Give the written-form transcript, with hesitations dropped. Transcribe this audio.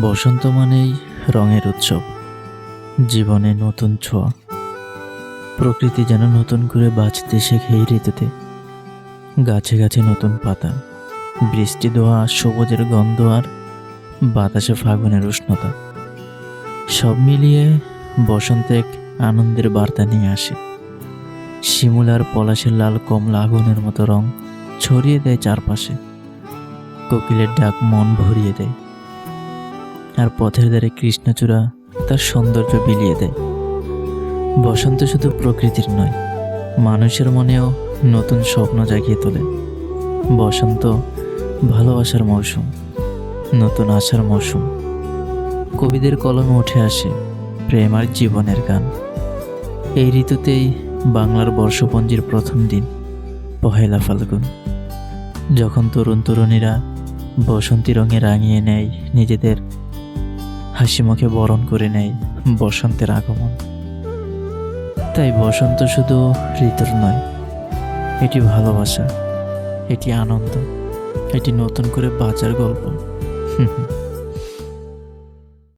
বসন্ত মানেই রঙের উৎসব, জীবনে নতুন ছোঁয়া। প্রকৃতি যেন নতুন করে বাঁচতে শেখে এই ঋতুতে। গাছে গাছে নতুন পাতা, বৃষ্টি দোয়া, সবুজের গন্ধ আর বাতাসে ফাগুনের উষ্ণতা। সব মিলিয়ে বসন্ত এক আনন্দের বার্তা নিয়ে আসে। শিমুল আর পলাশের লাল কমলা আগুনের মতো রং ছড়িয়ে দেয় চারপাশে। কোকিলের ডাক মন ভরিয়ে দেয়, আর পথের ধারে কৃষ্ণচূড়া তার সৌন্দর্য বিলিয়ে দেয়। বসন্ত শুধু প্রকৃতির নয়, মানুষের মনেও নতুন স্বপ্ন জাগিয়ে তোলে। বসন্ত ভালোবাসার মৌসুম, নতুন আশার মৌসুম। কবিদের কলমে উঠে আসে প্রেম আর জীবনের গান। এই ঋতুতেই বাংলার বর্ষপঞ্জির প্রথম দিন, পহেলা ফাল্গুন, যখন তরুণ তরুণীরা বসন্তী রঙে রাঙিয়ে নেয় নিজেদের, হাসি মুখে বরণ করে নেয় বসন্তের আগমন। তাই বসন্ত শুধু ঋতুর নয়, এটি ভালোবাসা, এটি আনন্দ, এটি নতুন করে বাঁচার গল্প।